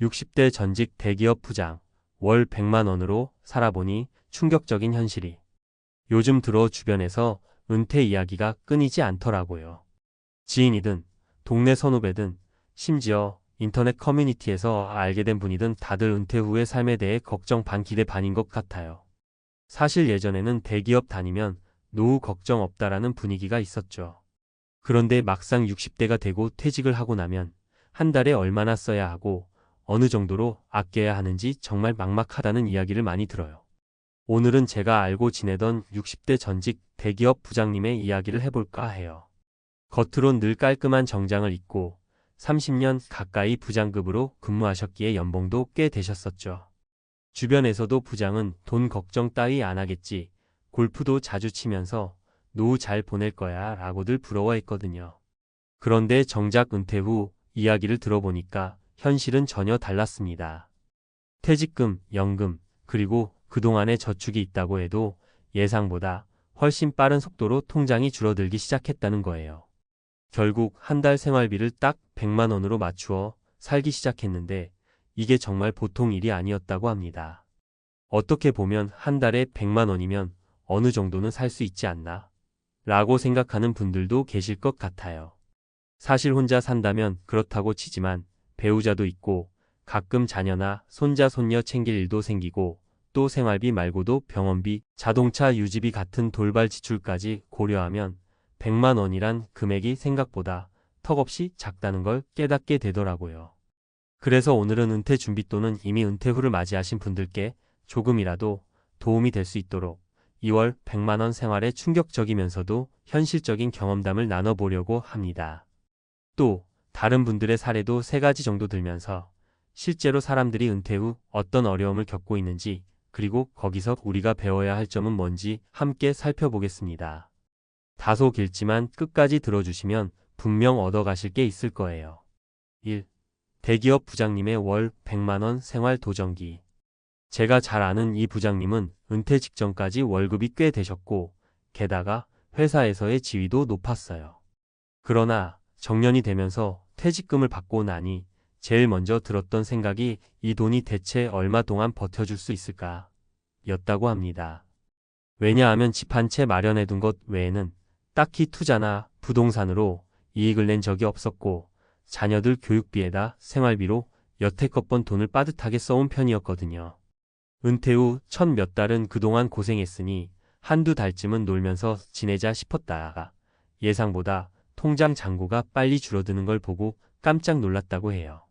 60대 전직 대기업 부장, 월 100만 원으로 살아보니 충격적인 현실이. 요즘 들어 주변에서 은퇴 이야기가 끊이지 않더라고요. 지인이든 동네 선후배든 심지어 인터넷 커뮤니티에서 알게 된 분이든 다들 은퇴 후의 삶에 대해 걱정 반 기대 반인 것 같아요. 사실 예전에는 대기업 다니면 노후 걱정 없다라는 분위기가 있었죠. 그런데 막상 60대가 되고 퇴직을 하고 나면 한 달에 얼마나 써야 하고 어느 정도로 아껴야 하는지 정말 막막하다는 이야기를 많이 들어요. 오늘은 제가 알고 지내던 60대 전직 대기업 부장님의 이야기를 해볼까 해요. 겉으론 늘 깔끔한 정장을 입고 30년 가까이 부장급으로 근무하셨기에 연봉도 꽤 되셨었죠. 주변에서도 부장은 돈 걱정 따위 안 하겠지, 골프도 자주 치면서 노후 잘 보낼 거야 라고들 부러워했거든요. 그런데 정작 은퇴 후 이야기를 들어보니까 현실은 전혀 달랐습니다. 퇴직금, 연금, 그리고 그동안의 저축이 있다고 해도 예상보다 훨씬 빠른 속도로 통장이 줄어들기 시작했다는 거예요. 결국 한 달 생활비를 딱 100만 원으로 맞추어 살기 시작했는데 이게 정말 보통 일이 아니었다고 합니다. 어떻게 보면 한 달에 100만 원이면 어느 정도는 살 수 있지 않나? 라고 생각하는 분들도 계실 것 같아요. 사실 혼자 산다면 그렇다고 치지만 배우자도 있고 가끔 자녀나 손자 손녀 챙길 일도 생기고 또 생활비 말고도 병원비, 자동차 유지비 같은 돌발 지출까지 고려하면 100만 원이란 금액이 생각보다 턱없이 작다는 걸 깨닫게 되더라고요. 그래서 오늘은 은퇴 준비 또는 이미 은퇴 후를 맞이하신 분들께 조금이라도 도움이 될 수 있도록 2월 100만 원 생활에 충격적이면서도 현실적인 경험담을 나눠보려고 합니다. 또 다른 분들의 사례도 3가지 정도 들면서 실제로 사람들이 은퇴 후 어떤 어려움을 겪고 있는지 그리고 거기서 우리가 배워야 할 점은 뭔지 함께 살펴보겠습니다. 다소 길지만 끝까지 들어주시면 분명 얻어가실 게 있을 거예요. 1. 대기업 부장님의 월 100만 원 생활 도전기. 제가 잘 아는 이 부장님은 은퇴 직전까지 월급이 꽤 되셨고 게다가 회사에서의 지위도 높았어요. 그러나 정년이 되면서 퇴직금을 받고 나니 제일 먼저 들었던 생각이 이 돈이 대체 얼마 동안 버텨줄 수 있을까? 였다고 합니다. 왜냐하면 집 한 채 마련해둔 것 외에는 딱히 투자나 부동산으로 이익을 낸 적이 없었고 자녀들 교육비에다 생활비로 여태껏 번 돈을 빠듯하게 써온 편이었거든요. 은퇴 후 첫 몇 달은 그동안 고생했으니 한두 달쯤은 놀면서 지내자 싶었다가 예상보다 통장 잔고가 빨리 줄어드는 걸 보고 깜짝 놀랐다고 해요.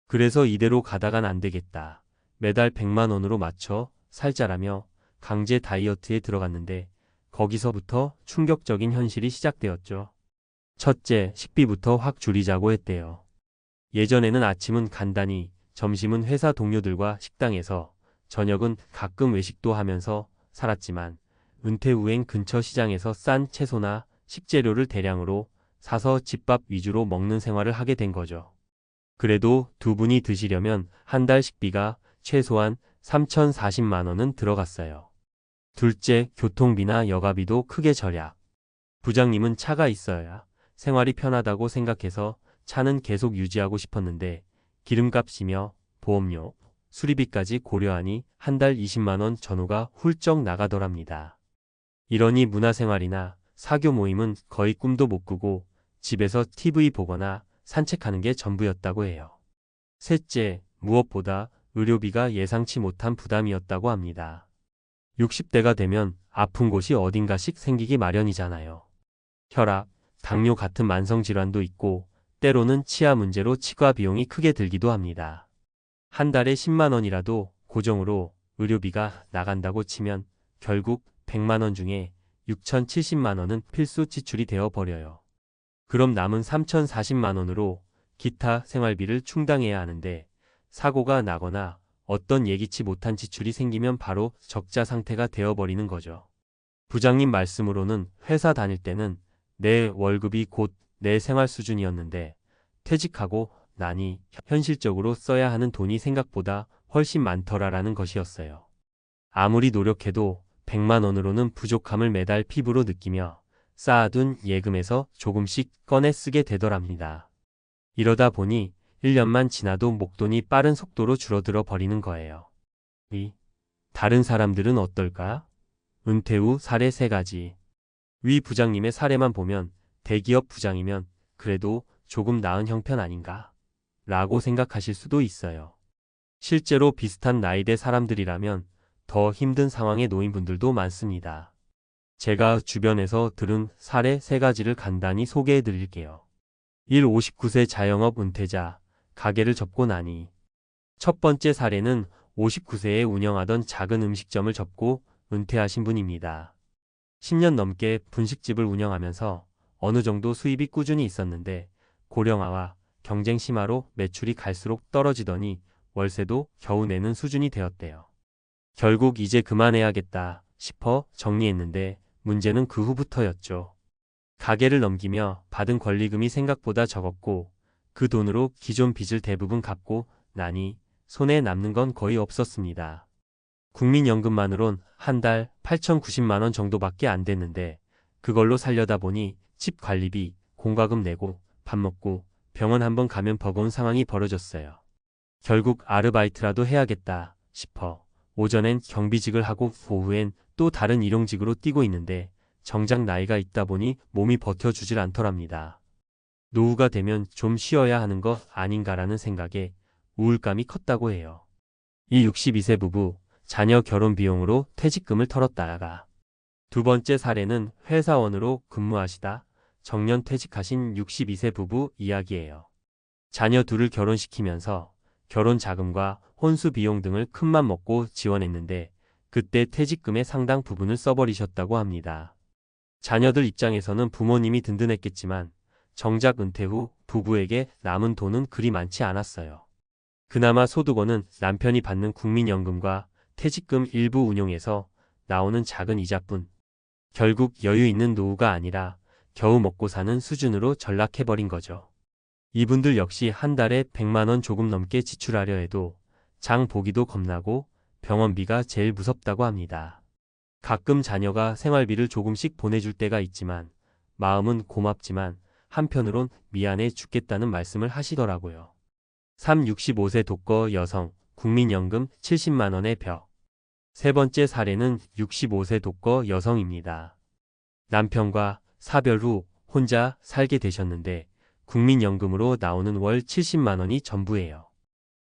그래서 이대로 가다간 안 되겠다. 매달 100만 원으로 맞춰 살자라며 강제 다이어트에 들어갔는데 거기서부터 충격적인 현실이 시작되었죠. 첫째, 식비부터 확 줄이자고 했대요. 예전에는 아침은 간단히, 점심은 회사 동료들과 식당에서, 저녁은 가끔 외식도 하면서 살았지만 은퇴 후엔 근처 시장에서 싼 채소나 식재료를 대량으로 사서 집밥 위주로 먹는 생활을 하게 된 거죠. 그래도 두 분이 드시려면 한 달 식비가 최소한 3,040만 원은 들어갔어요. 둘째, 교통비나 여가비도 크게 절약. 부장님은 차가 있어야 생활이 편하다고 생각해서 차는 계속 유지하고 싶었는데 기름값이며 보험료, 수리비까지 고려하니 한 달 20만 원 전후가 훌쩍 나가더랍니다. 이러니 문화생활이나 사교 모임은 거의 꿈도 못 꾸고 집에서 TV 보거나 산책하는 게 전부였다고 해요. 셋째, 무엇보다 의료비가 예상치 못한 부담이었다고 합니다. 60대가 되면 아픈 곳이 어딘가씩 생기기 마련이잖아요. 혈압, 당뇨 같은 만성질환도 있고 때로는 치아 문제로 치과 비용이 크게 들기도 합니다. 한 달에 10만 원이라도 고정으로 의료비가 나간다고 치면 결국 100만 원 중에 6,070만 원은 필수 지출이 되어 버려요. 그럼 남은 3,040만 원으로 기타 생활비를 충당해야 하는데 사고가 나거나 어떤 예기치 못한 지출이 생기면 바로 적자 상태가 되어버리는 거죠. 부장님 말씀으로는 회사 다닐 때는 내 월급이 곧 내 생활 수준이었는데 퇴직하고 나니 현실적으로 써야 하는 돈이 생각보다 훨씬 많더라라는 것이었어요. 아무리 노력해도 100만 원으로는 부족함을 매달 피부로 느끼며 쌓아둔 예금에서 조금씩 꺼내 쓰게 되더랍니다. 이러다 보니 1년만 지나도 목돈이 빠른 속도로 줄어들어 버리는 거예요. 다른 사람들은 어떨까? 은퇴 후 사례 3가지. 위 부장님의 사례만 보면 대기업 부장이면 그래도 조금 나은 형편 아닌가? 라고 생각하실 수도 있어요. 실제로 비슷한 나이대 사람들이라면 더 힘든 상황에 놓인 분들도 많습니다. 제가 주변에서 들은 사례 3가지를 간단히 소개해 드릴게요. 1. 59세 자영업 은퇴자, 가게를 접고 나니. 첫 번째 사례는 59세에 운영하던 작은 음식점을 접고 은퇴하신 분입니다. 10년 넘게 분식집을 운영하면서 어느 정도 수입이 꾸준히 있었는데 고령화와 경쟁 심화로 매출이 갈수록 떨어지더니 월세도 겨우 내는 수준이 되었대요. 결국 이제 그만해야겠다 싶어 정리했는데 문제는 그 후부터였죠. 가게를 넘기며 받은 권리금이 생각보다 적었고 그 돈으로 기존 빚을 대부분 갚고 나니 손에 남는 건 거의 없었습니다. 국민연금만으론 한 달 8,090만 원 정도밖에 안 됐는데 그걸로 살려다 보니 집 관리비, 공과금 내고 밥 먹고 병원 한번 가면 버거운 상황이 벌어졌어요. 결국 아르바이트라도 해야겠다 싶어 오전엔 경비직을 하고 오후엔 또 다른 일용직으로 뛰고 있는데 정작 나이가 있다 보니 몸이 버텨주질 않더랍니다. 노후가 되면 좀 쉬어야 하는 것 아닌가라는 생각에 우울감이 컸다고 해요. 이 62세 부부, 자녀 결혼 비용으로 퇴직금을 털었다가. 두 번째 사례는 회사원으로 근무하시다 정년 퇴직하신 62세 부부 이야기예요. 자녀 둘을 결혼시키면서 결혼 자금과 혼수 비용 등을 큰맘 먹고 지원했는데 그때 퇴직금의 상당 부분을 써버리셨다고 합니다. 자녀들 입장에서는 부모님이 든든했겠지만 정작 은퇴 후 부부에게 남은 돈은 그리 많지 않았어요. 그나마 소득원은 남편이 받는 국민연금과 퇴직금 일부 운용에서 나오는 작은 이자뿐. 결국 여유 있는 노후가 아니라 겨우 먹고 사는 수준으로 전락해버린 거죠. 이분들 역시 한 달에 100만 원 조금 넘게 지출하려 해도 장 보기도 겁나고 병원비가 제일 무섭다고 합니다. 가끔 자녀가 생활비를 조금씩 보내줄 때가 있지만 마음은 고맙지만 한편으론 미안해 죽겠다는 말씀을 하시더라고요. 3. 65세 독거 여성, 국민연금 70만 원의 벽. 세 번째 사례는 65세 독거 여성입니다. 남편과 사별 후 혼자 살게 되셨는데 국민연금으로 나오는 월 70만 원이 전부예요.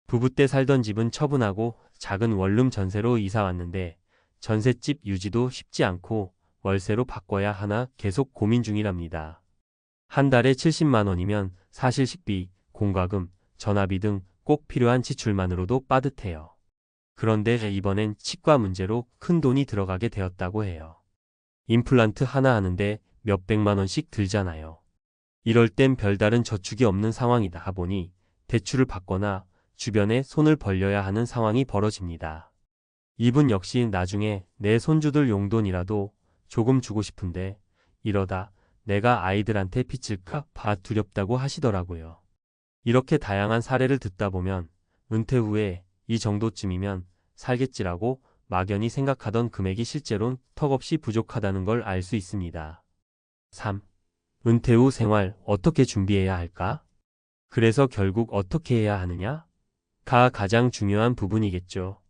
부부 때 살던 집은 처분하고 작은 원룸 전세로 이사 왔는데 전셋집 유지도 쉽지 않고 월세로 바꿔야 하나 계속 고민 중이랍니다. 한 달에 70만 원이면 사실 식비, 공과금, 전화비 등 꼭 필요한 지출만으로도 빠듯해요. 그런데 이번엔 치과 문제로 큰 돈이 들어가게 되었다고 해요. 임플란트 하나 하는데 몇백만 원씩 들잖아요. 이럴 땐 별다른 저축이 없는 상황이다 보니 대출을 받거나 주변에 손을 벌려야 하는 상황이 벌어집니다. 이분 역시 나중에 내 손주들 용돈이라도 조금 주고 싶은데 이러다 내가 아이들한테 빚질까 봐 두렵다고 하시더라고요. 이렇게 다양한 사례를 듣다 보면 은퇴 후에 이 정도쯤이면 살겠지라고 막연히 생각하던 금액이 실제로는 턱없이 부족하다는 걸 알 수 있습니다. 3. 은퇴 후 생활 어떻게 준비해야 할까? 그래서 결국 어떻게 해야 하느냐? 가 가장 중요한 부분이겠죠.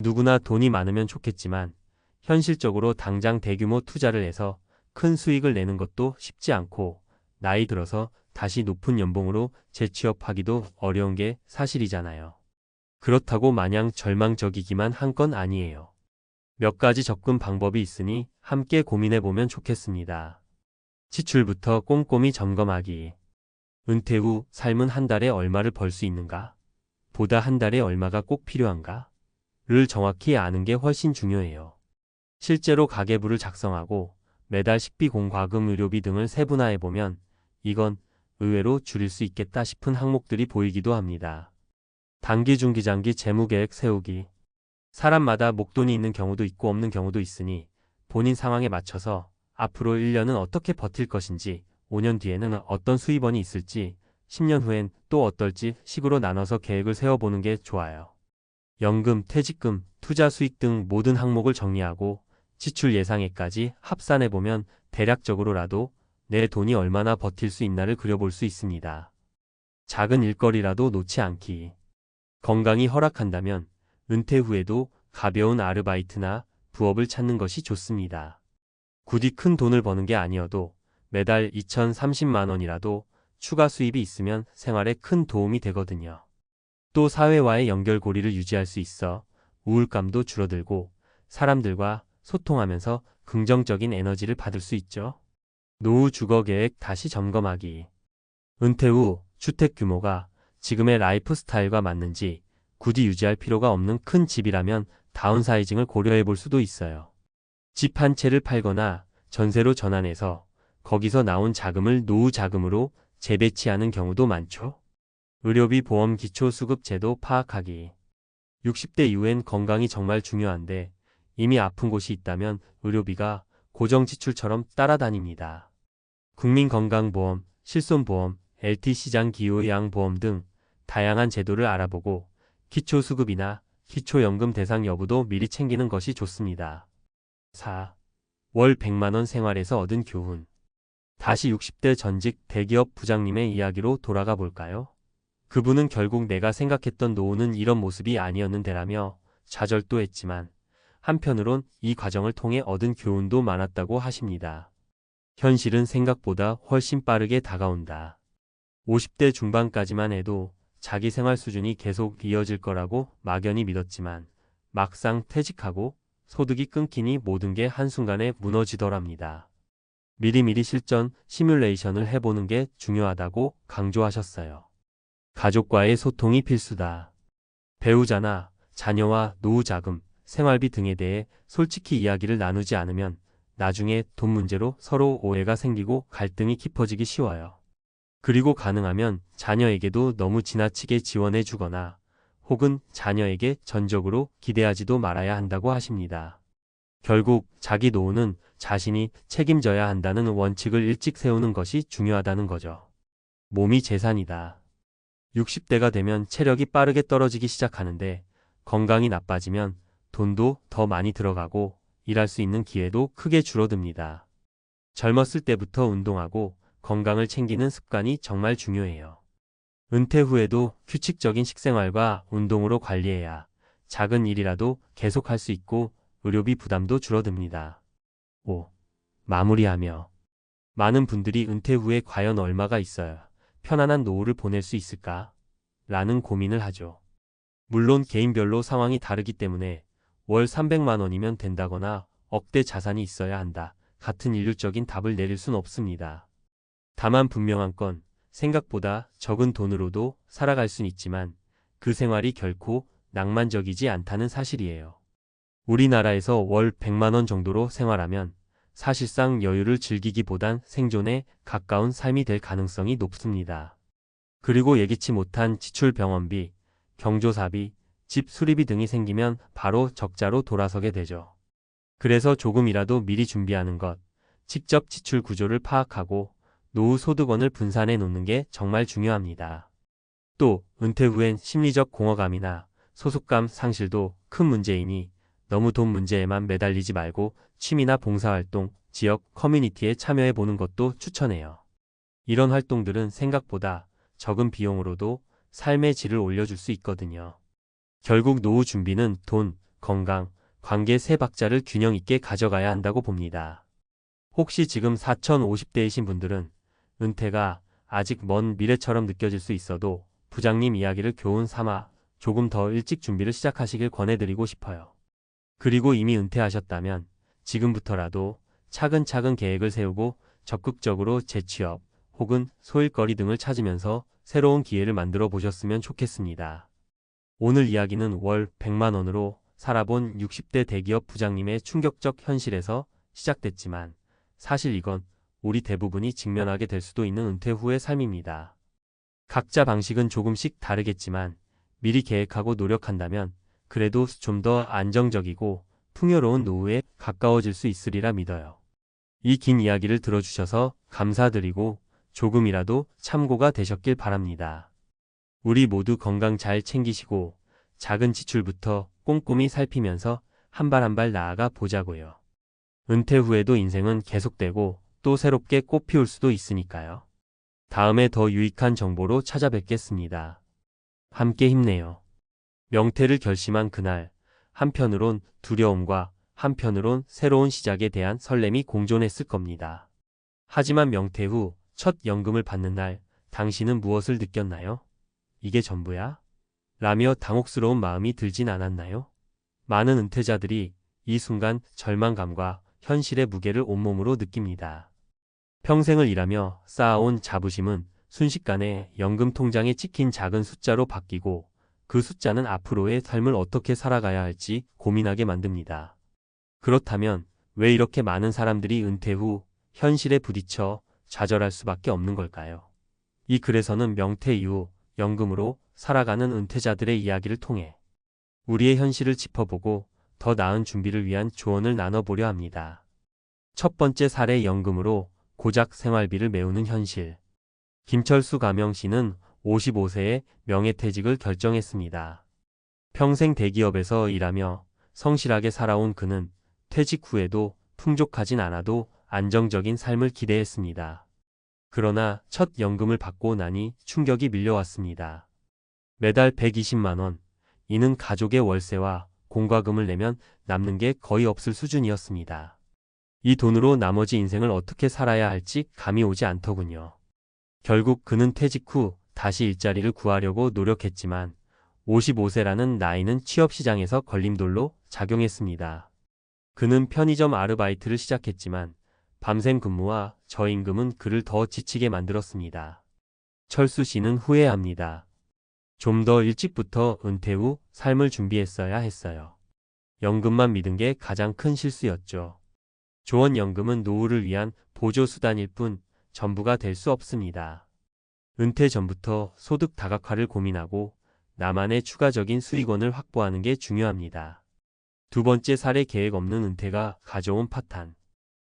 누구나 돈이 많으면 좋겠지만 현실적으로 당장 대규모 투자를 해서 큰 수익을 내는 것도 쉽지 않고 나이 들어서 다시 높은 연봉으로 재취업하기도 어려운 게 사실이잖아요. 그렇다고 마냥 절망적이기만 한 건 아니에요. 몇 가지 접근 방법이 있으니 함께 고민해보면 좋겠습니다. 지출부터 꼼꼼히 점검하기. 은퇴 후 삶은 한 달에 얼마를 벌 수 있는가? 보다 한 달에 얼마가 꼭 필요한가? 를 정확히 아는 게 훨씬 중요해요. 실제로 가계부를 작성하고 매달 식비, 공과금, 의료비 등을 세분화해보면 이건 의외로 줄일 수 있겠다 싶은 항목들이 보이기도 합니다. 단기, 중기, 장기 재무계획 세우기. 사람마다 목돈이 있는 경우도 있고 없는 경우도 있으니 본인 상황에 맞춰서 앞으로 1년은 어떻게 버틸 것인지, 5년 뒤에는 어떤 수입원이 있을지, 10년 후엔 또 어떨지 식으로 나눠서 계획을 세워보는 게 좋아요. 연금, 퇴직금, 투자 수익 등 모든 항목을 정리하고 지출 예상액까지 합산해보면 대략적으로라도 내 돈이 얼마나 버틸 수 있나를 그려볼 수 있습니다. 작은 일거리라도 놓지 않기. 건강이 허락한다면 은퇴 후에도 가벼운 아르바이트나 부업을 찾는 것이 좋습니다. 굳이 큰 돈을 버는 게 아니어도 매달 2,030만 원이라도 추가 수입이 있으면 생활에 큰 도움이 되거든요. 또 사회와의 연결고리를 유지할 수 있어 우울감도 줄어들고 사람들과 소통하면서 긍정적인 에너지를 받을 수 있죠. 노후 주거 계획 다시 점검하기. 은퇴 후 주택 규모가 지금의 라이프 스타일과 맞는지 굳이 유지할 필요가 없는 큰 집이라면 다운사이징을 고려해 볼 수도 있어요. 집 한 채를 팔거나 전세로 전환해서 거기서 나온 자금을 노후 자금으로 재배치하는 경우도 많죠. 의료비 보험 기초수급 제도 파악하기. 60대 이후엔 건강이 정말 중요한데 이미 아픈 곳이 있다면 의료비가 고정지출처럼 따라다닙니다. 국민건강보험, 실손보험, LT시장 기요양보험 등 다양한 제도를 알아보고 기초수급이나 기초연금 대상 여부도 미리 챙기는 것이 좋습니다. 4. 월 100만원 생활에서 얻은 교훈. 다시 60대 전직 대기업 부장님의 이야기로 돌아가 볼까요? 그분은 결국 내가 생각했던 노후는 이런 모습이 아니었는데라며 좌절도 했지만 한편으론 이 과정을 통해 얻은 교훈도 많았다고 하십니다. 현실은 생각보다 훨씬 빠르게 다가온다. 50대 중반까지만 해도 자기 생활 수준이 계속 이어질 거라고 막연히 믿었지만 막상 퇴직하고 소득이 끊기니 모든 게 한순간에 무너지더랍니다. 미리미리 실전 시뮬레이션을 해보는 게 중요하다고 강조하셨어요. 가족과의 소통이 필수다. 배우자나 자녀와 노후 자금, 생활비 등에 대해 솔직히 이야기를 나누지 않으면 나중에 돈 문제로 서로 오해가 생기고 갈등이 깊어지기 쉬워요. 그리고 가능하면 자녀에게도 너무 지나치게 지원해 주거나 혹은 자녀에게 전적으로 기대하지도 말아야 한다고 하십니다. 결국 자기 노후는 자신이 책임져야 한다는 원칙을 일찍 세우는 것이 중요하다는 거죠. 몸이 재산이다. 60대가 되면 체력이 빠르게 떨어지기 시작하는데 건강이 나빠지면 돈도 더 많이 들어가고 일할 수 있는 기회도 크게 줄어듭니다. 젊었을 때부터 운동하고 건강을 챙기는 습관이 정말 중요해요. 은퇴 후에도 규칙적인 식생활과 운동으로 관리해야 작은 일이라도 계속할 수 있고 의료비 부담도 줄어듭니다. 5. 마무리하며. 많은 분들이 은퇴 후에 과연 얼마가 있어야 편안한 노후를 보낼 수 있을까? 라는 고민을 하죠. 물론 개인별로 상황이 다르기 때문에 월 300만 원이면 된다거나 억대 자산이 있어야 한다. 같은 일률적인 답을 내릴 순 없습니다. 다만 분명한 건 생각보다 적은 돈으로도 살아갈 순 있지만 그 생활이 결코 낭만적이지 않다는 사실이에요. 우리나라에서 월 100만 원 정도로 생활하면 사실상 여유를 즐기기보단 생존에 가까운 삶이 될 가능성이 높습니다. 그리고 예기치 못한 지출 병원비, 경조사비, 집 수리비 등이 생기면 바로 적자로 돌아서게 되죠. 그래서 조금이라도 미리 준비하는 것, 직접 지출 구조를 파악하고 노후 소득원을 분산해 놓는 게 정말 중요합니다. 또 은퇴 후엔 심리적 공허감이나 소속감 상실도 큰 문제이니 너무 돈 문제에만 매달리지 말고 취미나 봉사활동, 지역 커뮤니티에 참여해 보는 것도 추천해요. 이런 활동들은 생각보다 적은 비용으로도 삶의 질을 올려줄 수 있거든요. 결국 노후 준비는 돈, 건강, 관계 세 박자를 균형 있게 가져가야 한다고 봅니다. 혹시 지금 4050대이신 분들은 은퇴가 아직 먼 미래처럼 느껴질 수 있어도 부장님 이야기를 교훈 삼아 조금 더 일찍 준비를 시작하시길 권해드리고 싶어요. 그리고 이미 은퇴하셨다면 지금부터라도 차근차근 계획을 세우고 적극적으로 재취업 혹은 소일거리 등을 찾으면서 새로운 기회를 만들어 보셨으면 좋겠습니다. 오늘 이야기는 월 100만 원으로 살아본 60대 대기업 부장님의 충격적 현실에서 시작됐지만 사실 이건 우리 대부분이 직면하게 될 수도 있는 은퇴 후의 삶입니다. 각자 방식은 조금씩 다르겠지만 미리 계획하고 노력한다면 그래도 좀 더 안정적이고 풍요로운 노후에 가까워질 수 있으리라 믿어요. 이 긴 이야기를 들어주셔서 감사드리고 조금이라도 참고가 되셨길 바랍니다. 우리 모두 건강 잘 챙기시고 작은 지출부터 꼼꼼히 살피면서 한 발 한 발 나아가 보자고요. 은퇴 후에도 인생은 계속되고 또 새롭게 꽃 피울 수도 있으니까요. 다음에 더 유익한 정보로 찾아뵙겠습니다. 함께 힘내요. 명퇴를 결심한 그날, 한편으론 두려움과 한편으론 새로운 시작에 대한 설렘이 공존했을 겁니다. 하지만 명퇴 후 첫 연금을 받는 날, 당신은 무엇을 느꼈나요? 이게 전부야? 라며 당혹스러운 마음이 들진 않았나요? 많은 은퇴자들이 이 순간 절망감과 현실의 무게를 온몸으로 느낍니다. 평생을 일하며 쌓아온 자부심은 순식간에 연금 통장에 찍힌 작은 숫자로 바뀌고 그 숫자는 앞으로의 삶을 어떻게 살아가야 할지 고민하게 만듭니다. 그렇다면 왜 이렇게 많은 사람들이 은퇴 후 현실에 부딪혀 좌절할 수밖에 없는 걸까요? 이 글에서는 명퇴 이후 연금으로 살아가는 은퇴자들의 이야기를 통해 우리의 현실을 짚어보고 더 나은 준비를 위한 조언을 나눠보려 합니다. 첫 번째 사례, 연금으로 고작 생활비를 메우는 현실. 김철수 가명 씨는 55세에 명예퇴직을 결정했습니다. 평생 대기업에서 일하며 성실하게 살아온 그는 퇴직 후에도 풍족하진 않아도 안정적인 삶을 기대했습니다. 그러나 첫 연금을 받고 나니 충격이 밀려왔습니다. 매달 120만 원, 이는 가족의 월세와 공과금을 내면 남는 게 거의 없을 수준이었습니다. 이 돈으로 나머지 인생을 어떻게 살아야 할지 감이 오지 않더군요. 결국 그는 퇴직 후 다시 일자리를 구하려고 노력했지만 55세라는 나이는 취업시장에서 걸림돌로 작용했습니다. 그는 편의점 아르바이트를 시작했지만 밤샘 근무와 저임금은 그를 더 지치게 만들었습니다. 철수 씨는 후회합니다. 좀 더 일찍부터 은퇴 후 삶을 준비했어야 했어요. 연금만 믿은 게 가장 큰 실수였죠. 조원연금은 노후를 위한 보조수단일 뿐 전부가 될 수 없습니다. 은퇴 전부터 소득 다각화를 고민하고 나만의 추가적인 수익원을 확보하는 게 중요합니다. 두 번째 사례, 계획 없는 은퇴가 가져온 파탄.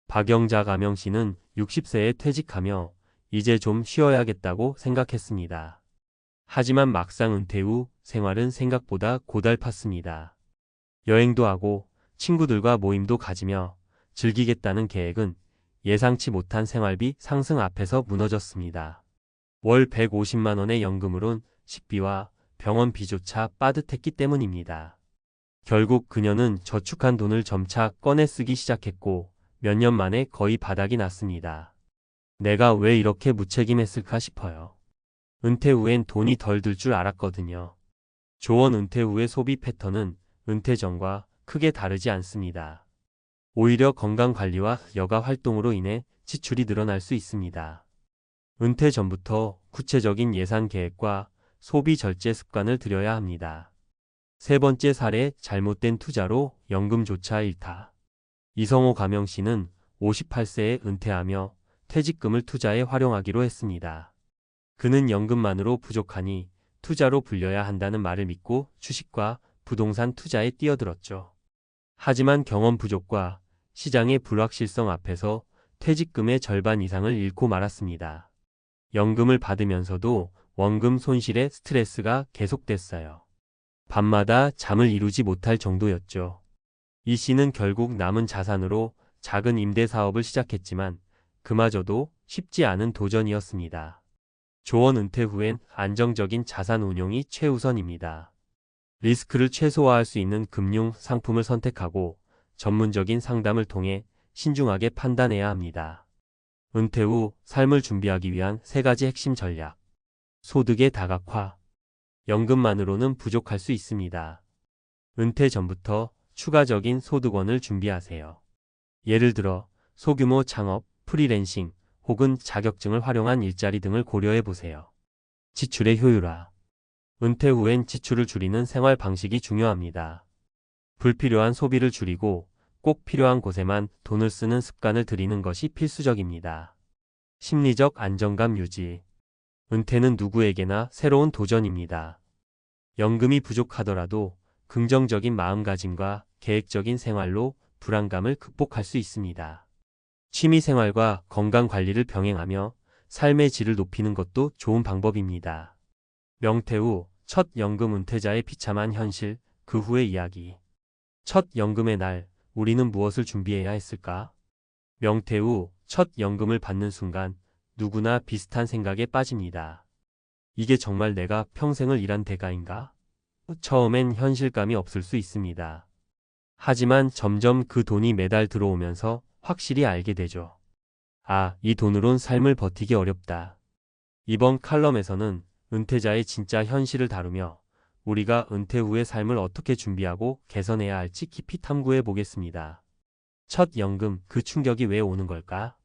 박영자 가명 씨는 60세에 퇴직하며 이제 좀 쉬어야겠다고 생각했습니다. 하지만 막상 은퇴 후 생활은 생각보다 고달팠습니다. 여행도 하고 친구들과 모임도 가지며 즐기겠다는 계획은 예상치 못한 생활비 상승 앞에서 무너졌습니다. 월 150만 원의 연금으론 식비와 병원비조차 빠듯했기 때문입니다. 결국 그녀는 저축한 돈을 점차 꺼내 쓰기 시작했고 몇 년 만에 거의 바닥이 났습니다. 내가 왜 이렇게 무책임했을까 싶어요. 은퇴 후엔 돈이 덜 들 줄 알았거든요. 조원 은퇴 후의 소비 패턴은 은퇴 전과 크게 다르지 않습니다. 오히려 건강관리와 여가 활동으로 인해 지출이 늘어날 수 있습니다. 은퇴 전부터 구체적인 예산 계획과 소비 절제 습관을 들여야 합니다. 세 번째 사례, 잘못된 투자로 연금조차 잃다. 이성호 가명 씨는 58세에 은퇴하며 퇴직금을 투자에 활용하기로 했습니다. 그는 연금만으로 부족하니 투자로 불려야 한다는 말을 믿고 주식과 부동산 투자에 뛰어들었죠. 하지만 경험 부족과 시장의 불확실성 앞에서 퇴직금의 절반 이상을 잃고 말았습니다. 연금을 받으면서도 원금 손실의 스트레스가 계속됐어요. 밤마다 잠을 이루지 못할 정도였죠. 이 씨는 결국 남은 자산으로 작은 임대 사업을 시작했지만 그마저도 쉽지 않은 도전이었습니다. 조원 은퇴 후엔 안정적인 자산 운용이 최우선입니다. 리스크를 최소화할 수 있는 금융 상품을 선택하고 전문적인 상담을 통해 신중하게 판단해야 합니다. 은퇴 후 삶을 준비하기 위한 세 가지 핵심 전략. 소득의 다각화. 연금만으로는 부족할 수 있습니다. 은퇴 전부터 추가적인 소득원을 준비하세요. 예를 들어 소규모 창업, 프리랜싱 혹은 자격증을 활용한 일자리 등을 고려해 보세요. 지출의 효율화. 은퇴 후엔 지출을 줄이는 생활 방식이 중요합니다. 불필요한 소비를 줄이고 꼭 필요한 곳에만 돈을 쓰는 습관을 들이는 것이 필수적입니다. 심리적 안정감 유지. 은퇴는 누구에게나 새로운 도전입니다. 연금이 부족하더라도 긍정적인 마음가짐과 계획적인 생활로 불안감을 극복할 수 있습니다. 취미생활과 건강관리를 병행하며 삶의 질을 높이는 것도 좋은 방법입니다. 명퇴 후 첫 연금 은퇴자의 비참한 현실, 그 후의 이야기. 첫 연금의 날, 우리는 무엇을 준비해야 했을까? 명퇴 후 첫 연금을 받는 순간 누구나 비슷한 생각에 빠집니다. 이게 정말 내가 평생을 일한 대가인가? 처음엔 현실감이 없을 수 있습니다. 하지만 점점 그 돈이 매달 들어오면서 확실히 알게 되죠. 아, 이 돈으론 삶을 버티기 어렵다. 이번 칼럼에서는 은퇴자의 진짜 현실을 다루며 우리가 은퇴 후의 삶을 어떻게 준비하고 개선해야 할지 깊이 탐구해 보겠습니다. 첫 연금, 그 충격이 왜 오는 걸까?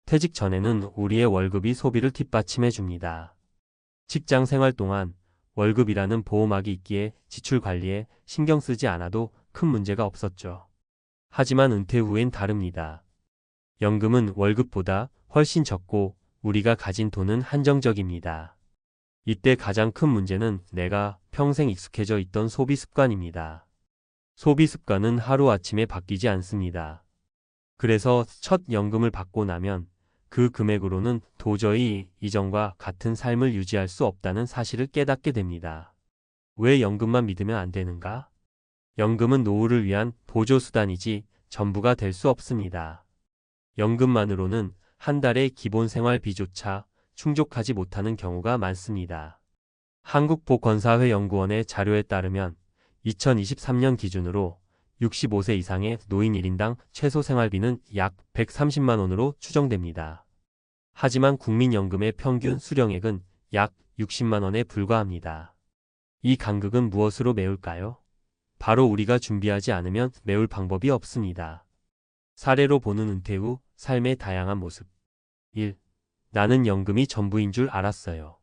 퇴직 전에는 우리의 월급이 소비를 뒷받침해 줍니다. 직장 생활 동안 월급이라는 보호막이 있기에 지출 관리에 신경 쓰지 않아도 큰 문제가 없었죠. 하지만 은퇴 후엔 다릅니다. 연금은 월급보다 훨씬 적고 우리가 가진 돈은 한정적입니다. 이때 가장 큰 문제는 내가 평생 익숙해져 있던 소비 습관입니다. 소비 습관은 하루아침에 바뀌지 않습니다. 그래서 첫 연금을 받고 나면 그 금액으로는 도저히 이전과 같은 삶을 유지할 수 없다는 사실을 깨닫게 됩니다. 왜 연금만 믿으면 안 되는가? 연금은 노후를 위한 보조수단이지 전부가 될 수 없습니다. 연금만으로는 한 달의 기본 생활비조차 충족하지 못하는 경우가 많습니다. 한국보건사회연구원의 자료에 따르면 2023년 기준으로 65세 이상의 노인 1인당 최소 생활비는 약 130만 원으로 추정됩니다. 하지만 국민연금의 평균 수령액은 약 60만 원에 불과합니다. 이 간극은 무엇으로 메울까요? 바로 우리가 준비하지 않으면 메울 방법이 없습니다. 사례로 보는 은퇴 후 삶의 다양한 모습. 1. 나는 연금이 전부인 줄 알았어요.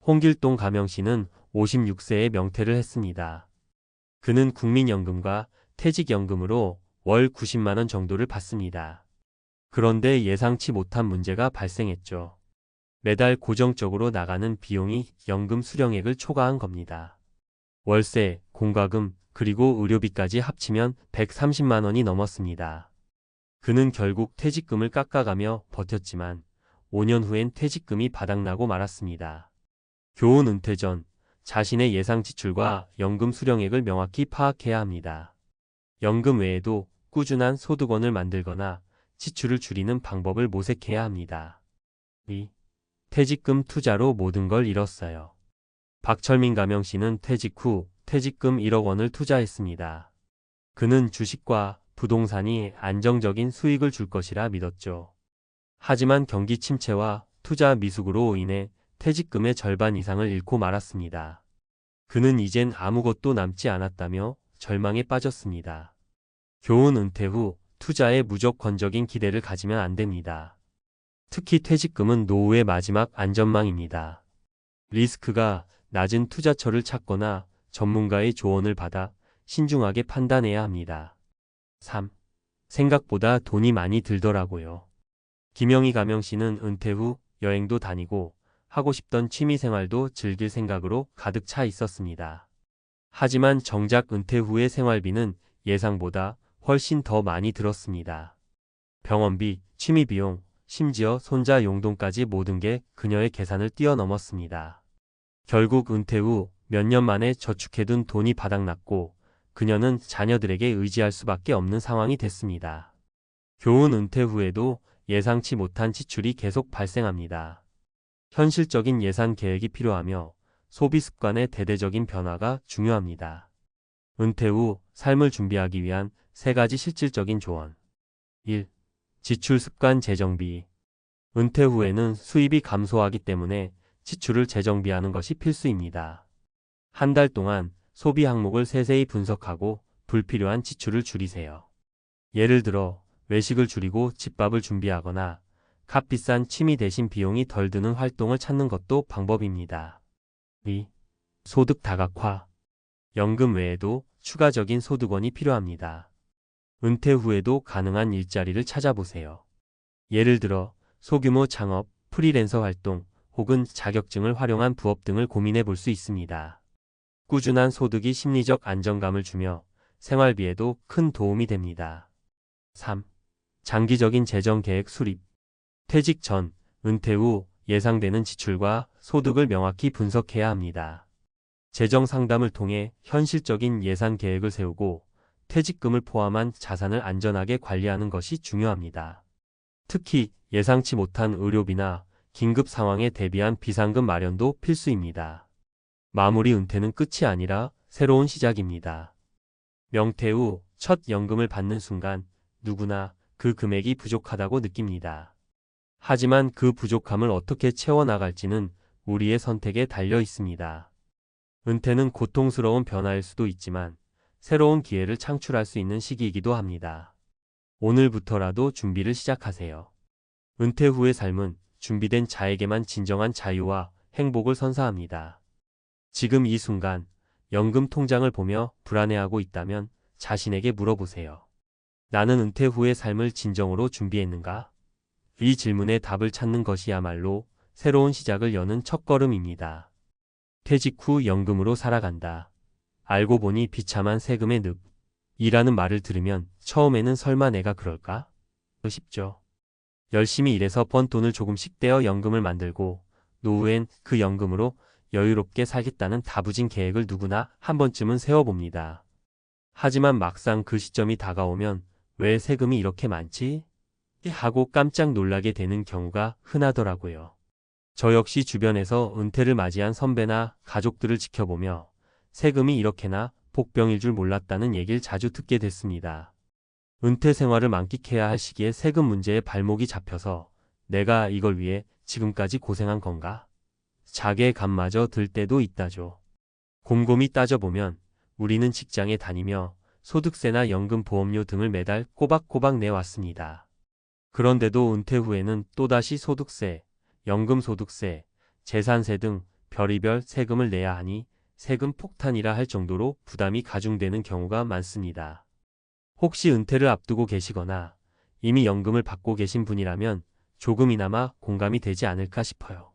홍길동 가명씨는 56세에 명퇴를 했습니다. 그는 국민연금과 퇴직연금으로 월 90만 원 정도를 받습니다. 그런데 예상치 못한 문제가 발생했죠. 매달 고정적으로 나가는 비용이 연금 수령액을 초과한 겁니다. 월세, 공과금, 그리고 의료비까지 합치면 130만 원이 넘었습니다. 그는 결국 퇴직금을 깎아가며 버텼지만 5년 후엔 퇴직금이 바닥나고 말았습니다. 교훈: 은퇴 전 자신의 예상 지출과 연금 수령액을 명확히 파악해야 합니다. 연금 외에도 꾸준한 소득원을 만들거나 지출을 줄이는 방법을 모색해야 합니다. 2. 퇴직금 투자로 모든 걸 잃었어요. 박철민 가명씨는 퇴직 후 퇴직금 1억 원을 투자했습니다. 그는 주식과 부동산이 안정적인 수익을 줄 것이라 믿었죠. 하지만 경기 침체와 투자 미숙으로 인해 퇴직금의 절반 이상을 잃고 말았습니다. 그는 이젠 아무것도 남지 않았다며 절망에 빠졌습니다. 교훈: 은퇴 후 투자에 무조건적인 기대를 가지면 안 됩니다. 특히 퇴직금은 노후의 마지막 안전망입니다. 리스크가 낮은 투자처를 찾거나 전문가의 조언을 받아 신중하게 판단해야 합니다. 3. 생각보다 돈이 많이 들더라고요. 김영희 가명씨는 은퇴 후 여행도 다니고 하고 싶던 취미생활도 즐길 생각으로 가득 차 있었습니다. 하지만 정작 은퇴 후의 생활비는 예상보다 훨씬 더 많이 들었습니다. 병원비, 취미비용, 심지어 손자 용돈까지 모든 게 그녀의 계산을 뛰어넘었습니다. 결국 은퇴 후 몇 년 만에 저축해둔 돈이 바닥났고 그녀는 자녀들에게 의지할 수밖에 없는 상황이 됐습니다. 교훈: 은퇴 후에도 예상치 못한 지출이 계속 발생합니다. 현실적인 예산 계획이 필요하며 소비 습관의 대대적인 변화가 중요합니다. 은퇴 후 삶을 준비하기 위한 3가지 실질적인 조언. 1. 지출 습관 재정비. 은퇴 후에는 수입이 감소하기 때문에 지출을 재정비하는 것이 필수입니다. 한 달 동안 소비 항목을 세세히 분석하고 불필요한 지출을 줄이세요. 예를 들어 외식을 줄이고 집밥을 준비하거나 값비싼 취미 대신 비용이 덜 드는 활동을 찾는 것도 방법입니다. 2. 소득 다각화. 연금 외에도 추가적인 소득원이 필요합니다. 은퇴 후에도 가능한 일자리를 찾아보세요. 예를 들어 소규모 창업, 프리랜서 활동, 혹은 자격증을 활용한 부업 등을 고민해 볼 수 있습니다. 꾸준한 소득이 심리적 안정감을 주며 생활비에도 큰 도움이 됩니다. 3. 장기적인 재정 계획 수립. 퇴직 전, 은퇴 후 예상되는 지출과 소득을 명확히 분석해야 합니다. 재정 상담을 통해 현실적인 예산 계획을 세우고 퇴직금을 포함한 자산을 안전하게 관리하는 것이 중요합니다. 특히 예상치 못한 의료비나 긴급 상황에 대비한 비상금 마련도 필수입니다. 마무리 은퇴는 끝이 아니라 새로운 시작입니다. 명퇴 후 첫 연금을 받는 순간 누구나 그 금액이 부족하다고 느낍니다. 하지만 그 부족함을 어떻게 채워나갈지는 우리의 선택에 달려 있습니다. 은퇴는 고통스러운 변화일 수도 있지만 새로운 기회를 창출할 수 있는 시기이기도 합니다. 오늘부터라도 준비를 시작하세요. 은퇴 후의 삶은 준비된 자에게만 진정한 자유와 행복을 선사합니다. 지금 이 순간 연금 통장을 보며 불안해하고 있다면 자신에게 물어보세요. 나는 은퇴 후의 삶을 진정으로 준비했는가? 이 질문에 답을 찾는 것이야말로 새로운 시작을 여는 첫걸음입니다. 퇴직 후 연금으로 살아간다. 알고 보니 비참한 세금의 늪. 이라는 말을 들으면 처음에는 설마 내가 그럴까? 싶죠. 열심히 일해서 번 돈을 조금씩 떼어 연금을 만들고 노후엔 그 연금으로 여유롭게 살겠다는 다부진 계획을 누구나 한 번쯤은 세워봅니다. 하지만 막상 그 시점이 다가오면 왜 세금이 이렇게 많지? 하고 깜짝 놀라게 되는 경우가 흔하더라고요. 저 역시 주변에서 은퇴를 맞이한 선배나 가족들을 지켜보며 세금이 이렇게나 복병일 줄 몰랐다는 얘기를 자주 듣게 됐습니다. 은퇴 생활을 만끽해야 할 시기에 세금 문제에 발목이 잡혀서 내가 이걸 위해 지금까지 고생한 건가? 자괴감마저 들 때도 있다죠. 곰곰이 따져보면 우리는 직장에 다니며 소득세나 연금 보험료 등을 매달 꼬박꼬박 내왔습니다. 그런데도 은퇴 후에는 또다시 소득세, 연금소득세, 재산세 등 별의별 세금을 내야 하니 세금 폭탄이라 할 정도로 부담이 가중되는 경우가 많습니다. 혹시 은퇴를 앞두고 계시거나 이미 연금을 받고 계신 분이라면 조금이나마 공감이 되지 않을까 싶어요.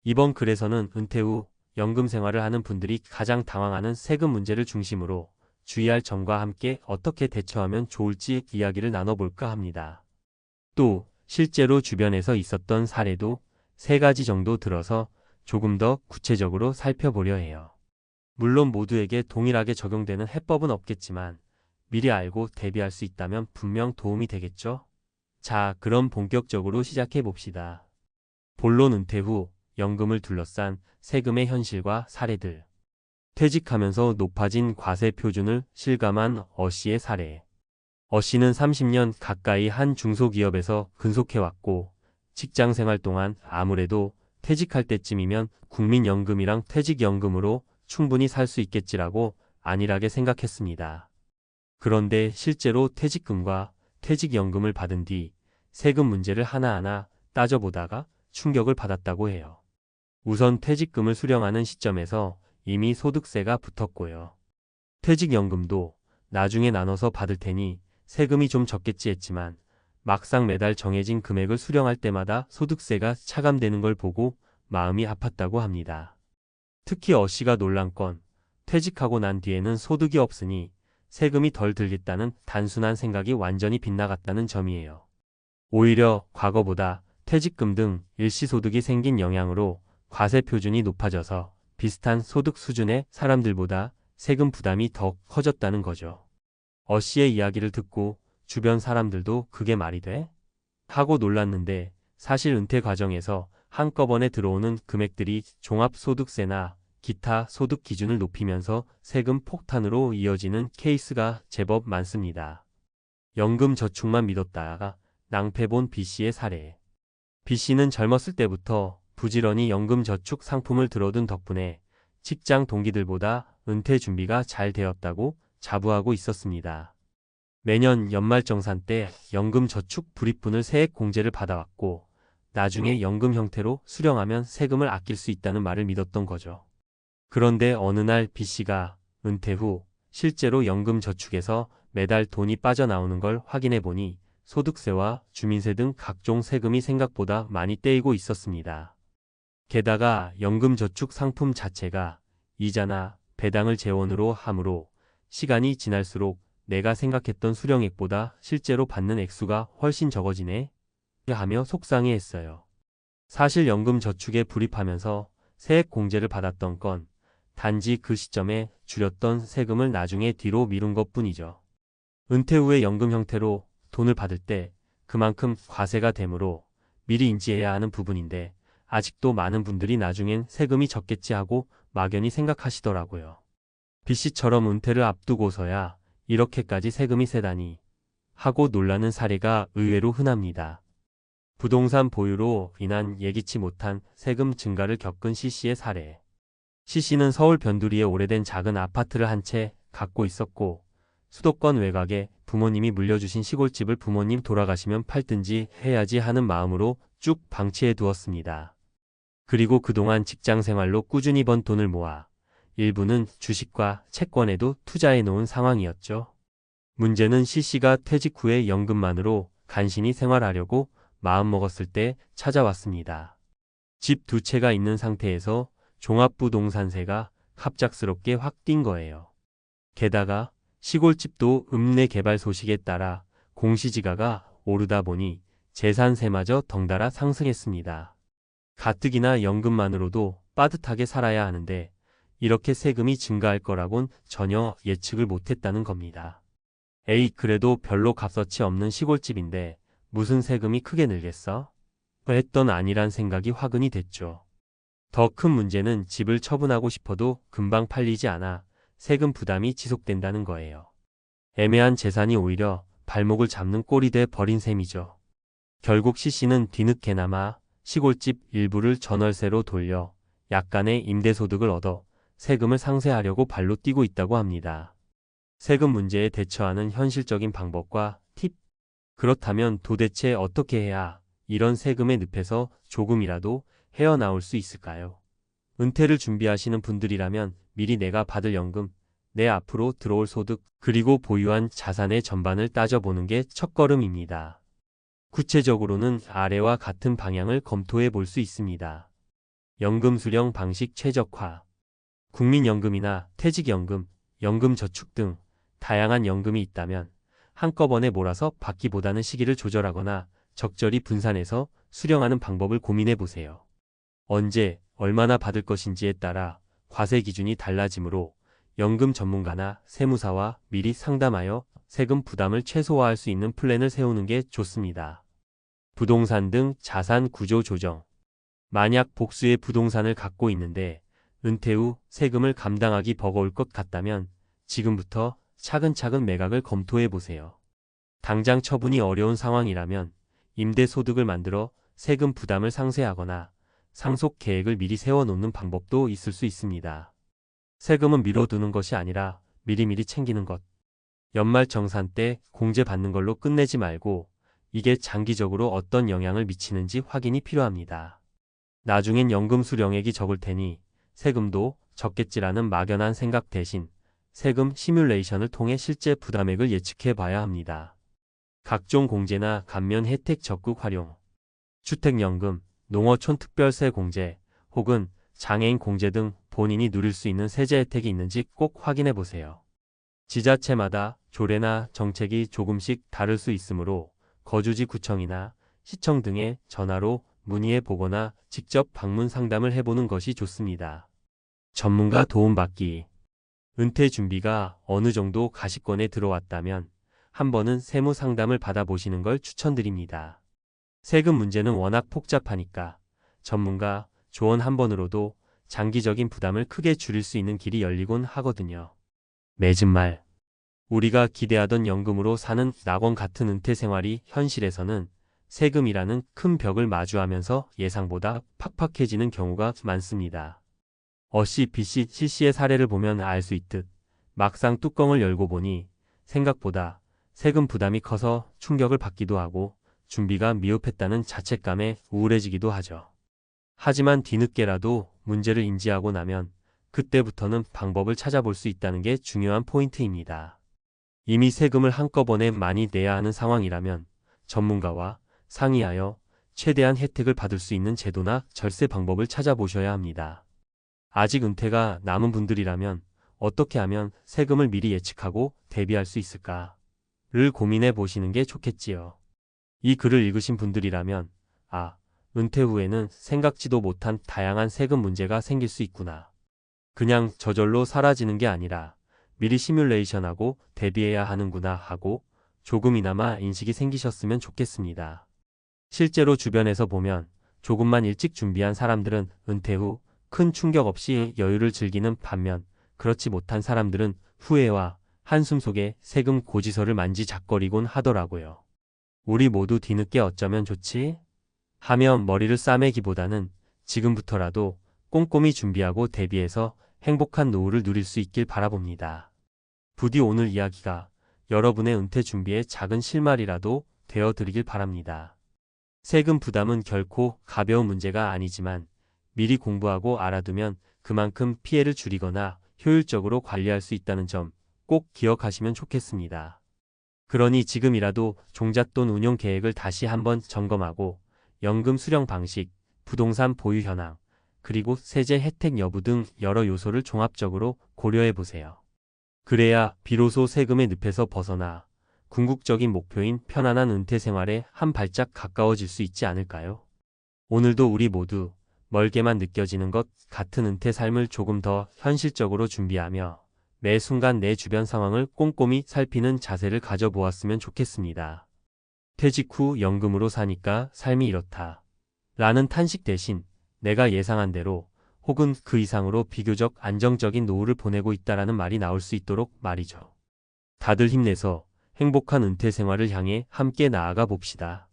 이번 글에서는 은퇴 후 연금 생활을 하는 분들이 가장 당황하는 세금 문제를 중심으로 주의할 점과 함께 어떻게 대처하면 좋을지 이야기를 나눠볼까 합니다. 또 실제로 주변에서 있었던 사례도 3가지 정도 들어서 조금 더 구체적으로 살펴보려 해요. 물론 모두에게 동일하게 적용되는 해법은 없겠지만 미리 알고 대비할 수 있다면 분명 도움이 되겠죠? 자, 그럼 본격적으로 시작해 봅시다. 본론 은퇴 후 연금을 둘러싼 세금의 현실과 사례들. 퇴직하면서 높아진 과세 표준을 실감한 어씨의 사례. 어씨는 30년 가까이 한 중소기업에서 근속해왔고 직장 생활 동안 아무래도 퇴직할 때쯤이면 국민연금이랑 퇴직연금으로 충분히 살 수 있겠지라고 안일하게 생각했습니다. 그런데 실제로 퇴직금과 퇴직연금을 받은 뒤 세금 문제를 하나하나 따져보다가 충격을 받았다고 해요. 우선 퇴직금을 수령하는 시점에서 이미 소득세가 붙었고요. 퇴직연금도 나중에 나눠서 받을 테니 세금이 좀 적겠지 했지만 막상 매달 정해진 금액을 수령할 때마다 소득세가 차감되는 걸 보고 마음이 아팠다고 합니다. 특히 어씨가 놀란 건 퇴직하고 난 뒤에는 소득이 없으니 세금이 덜 들겠다는 단순한 생각이 완전히 빗나갔다는 점이에요. 오히려 과거보다 퇴직금 등 일시소득이 생긴 영향으로 과세 표준이 높아져서 비슷한 소득 수준의 사람들보다 세금 부담이 더 커졌다는 거죠. 어씨의 이야기를 듣고 주변 사람들도 그게 말이 돼? 하고 놀랐는데 사실 은퇴 과정에서 한꺼번에 들어오는 금액들이 종합소득세나 기타 소득 기준을 높이면서 세금 폭탄으로 이어지는 케이스가 제법 많습니다. 연금 저축만 믿었다가 낭패본 B씨의 사례. B씨는 젊었을 때부터 부지런히 연금 저축 상품을 들어둔 덕분에 직장 동기들보다 은퇴 준비가 잘 되었다고 자부하고 있었습니다. 매년 연말정산 때 연금 저축 불입분을 세액 공제를 받아왔고 나중에 연금 형태로 수령하면 세금을 아낄 수 있다는 말을 믿었던 거죠. 그런데 어느 날 B씨가 은퇴 후 실제로 연금 저축에서 매달 돈이 빠져나오는 걸 확인해 보니 소득세와 주민세 등 각종 세금이 생각보다 많이 떼이고 있었습니다. 게다가 연금 저축 상품 자체가 이자나 배당을 재원으로 하므로 시간이 지날수록 내가 생각했던 수령액보다 실제로 받는 액수가 훨씬 적어지네 하며 속상해했어요. 사실 연금 저축에 불입하면서 세액 공제를 받았던 건 단지 그 시점에 줄였던 세금을 나중에 뒤로 미룬 것뿐이죠. 은퇴 후에 연금 형태로 돈을 받을 때 그만큼 과세가 되므로 미리 인지해야 하는 부분인데 아직도 많은 분들이 나중엔 세금이 적겠지 하고 막연히 생각하시더라고요. B씨처럼 은퇴를 앞두고서야 이렇게까지 세금이 세다니 하고 놀라는 사례가 의외로 흔합니다. 부동산 보유로 인한 예기치 못한 세금 증가를 겪은 C씨의 사례. C씨는 서울 변두리에 오래된 작은 아파트를 한 채 갖고 있었고 수도권 외곽에 부모님이 물려주신 시골집을 부모님 돌아가시면 팔든지 해야지 하는 마음으로 쭉 방치해 두었습니다. 그리고 그동안 직장 생활로 꾸준히 번 돈을 모아 일부는 주식과 채권에도 투자해 놓은 상황이었죠. 문제는 C씨가 퇴직 후에 연금만으로 간신히 생활하려고 마음먹었을 때 찾아왔습니다. 집 2채가 있는 상태에서 종합부동산세가 갑작스럽게 확 뛴 거예요. 게다가 시골집도 읍내 개발 소식에 따라 공시지가가 오르다 보니 재산세마저 덩달아 상승했습니다. 가뜩이나 연금만으로도 빠듯하게 살아야 하는데 이렇게 세금이 증가할 거라곤 전혀 예측을 못했다는 겁니다. 에이, 그래도 별로 값어치 없는 시골집인데 무슨 세금이 크게 늘겠어? 했던 아니란 생각이 화근이 됐죠. 더 큰 문제는 집을 처분하고 싶어도 금방 팔리지 않아 세금 부담이 지속된다는 거예요. 애매한 재산이 오히려 발목을 잡는 꼴이 돼 버린 셈이죠. 결국 C씨는 뒤늦게나마 시골집 일부를 전월세로 돌려 약간의 임대소득을 얻어 세금을 상쇄하려고 발로 뛰고 있다고 합니다. 세금 문제에 대처하는 현실적인 방법과 팁. 그렇다면 도대체 어떻게 해야 이런 세금의 늪에서 조금이라도 헤어나올 수 있을까요? 은퇴를 준비하시는 분들이라면 미리 내가 받을 연금, 내 앞으로 들어올 소득, 그리고 보유한 자산의 전반을 따져보는 게 첫걸음입니다. 구체적으로는 아래와 같은 방향을 검토해 볼 수 있습니다. 연금 수령 방식 최적화. 국민연금이나 퇴직연금, 연금저축 등 다양한 연금이 있다면 한꺼번에 몰아서 받기보다는 시기를 조절하거나 적절히 분산해서 수령하는 방법을 고민해 보세요. 언제, 얼마나 받을 것인지에 따라 과세 기준이 달라지므로 연금 전문가나 세무사와 미리 상담하여 세금 부담을 최소화할 수 있는 플랜을 세우는 게 좋습니다. 부동산 등 자산 구조 조정. 만약 복수의 부동산을 갖고 있는데 은퇴 후 세금을 감당하기 버거울 것 같다면 지금부터 차근차근 매각을 검토해 보세요. 당장 처분이 어려운 상황이라면 임대소득을 만들어 세금 부담을 상쇄하거나 상속 계획을 미리 세워놓는 방법도 있을 수 있습니다. 세금은 미뤄두는 것이 아니라 미리미리 챙기는 것. 연말정산 때 공제 받는 걸로 끝내지 말고 이게 장기적으로 어떤 영향을 미치는지 확인이 필요합니다. 나중엔 연금 수령액이 적을 테니 세금도 적겠지라는 막연한 생각 대신 세금 시뮬레이션을 통해 실제 부담액을 예측해 봐야 합니다. 각종 공제나 감면 혜택 적극 활용. 주택연금, 농어촌 특별세 공제, 혹은 장애인 공제 등 본인이 누릴 수 있는 세제 혜택이 있는지 꼭 확인해 보세요. 지자체마다 조례나 정책이 조금씩 다를 수 있으므로 거주지 구청이나 시청 등에 전화로 문의해 보거나 직접 방문 상담을 해보는 것이 좋습니다. 전문가 도움받기. 은퇴 준비가 어느 정도 가시권에 들어왔다면 한 번은 세무 상담을 받아보시는 걸 추천드립니다. 세금 문제는 워낙 복잡하니까 전문가 조언 한 번으로도 장기적인 부담을 크게 줄일 수 있는 길이 열리곤 하거든요. 맺은 말. 우리가 기대하던 연금으로 사는 낙원 같은 은퇴 생활이 현실에서는 세금이라는 큰 벽을 마주하면서 예상보다 팍팍해지는 경우가 많습니다. 어씨 B씨 C씨의 사례를 보면 알 수 있듯 막상 뚜껑을 열고 보니 생각보다 세금 부담이 커서 충격을 받기도 하고 준비가 미흡했다는 자책감에 우울해지기도 하죠. 하지만 뒤늦게라도 문제를 인지하고 나면 그때부터는 방법을 찾아볼 수 있다는 게 중요한 포인트입니다. 이미 세금을 한꺼번에 많이 내야 하는 상황이라면 전문가와 상의하여 최대한 혜택을 받을 수 있는 제도나 절세 방법을 찾아보셔야 합니다. 아직 은퇴가 남은 분들이라면 어떻게 하면 세금을 미리 예측하고 대비할 수 있을까를 고민해 보시는 게 좋겠지요. 이 글을 읽으신 분들이라면 은퇴 후에는 생각지도 못한 다양한 세금 문제가 생길 수 있구나. 그냥 저절로 사라지는 게 아니라 미리 시뮬레이션하고 대비해야 하는구나 하고 조금이나마 인식이 생기셨으면 좋겠습니다. 실제로 주변에서 보면 조금만 일찍 준비한 사람들은 은퇴 후 큰 충격 없이 여유를 즐기는 반면 그렇지 못한 사람들은 후회와 한숨 속에 세금 고지서를 만지작거리곤 하더라고요. 우리 모두 뒤늦게 어쩌면 좋지? 하며 머리를 싸매기보다는 지금부터라도 꼼꼼히 준비하고 대비해서 행복한 노후를 누릴 수 있길 바라봅니다. 부디 오늘 이야기가 여러분의 은퇴 준비에 작은 실마리라도 되어드리길 바랍니다. 세금 부담은 결코 가벼운 문제가 아니지만 미리 공부하고 알아두면 그만큼 피해를 줄이거나 효율적으로 관리할 수 있다는 점 꼭 기억하시면 좋겠습니다. 그러니 지금이라도 종잣돈 운용 계획을 다시 한번 점검하고 연금 수령 방식, 부동산 보유 현황, 그리고 세제 혜택 여부 등 여러 요소를 종합적으로 고려해 보세요. 그래야 비로소 세금의 늪에서 벗어나 궁극적인 목표인 편안한 은퇴 생활에 한 발짝 가까워질 수 있지 않을까요? 오늘도 우리 모두 멀게만 느껴지는 것 같은 은퇴 삶을 조금 더 현실적으로 준비하며 매 순간 내 주변 상황을 꼼꼼히 살피는 자세를 가져보았으면 좋겠습니다. 퇴직 후 연금으로 사니까 삶이 이렇다. 라는 탄식 대신 내가 예상한 대로 혹은 그 이상으로 비교적 안정적인 노후를 보내고 있다라는 말이 나올 수 있도록 말이죠. 다들 힘내서 행복한 은퇴 생활을 향해 함께 나아가 봅시다.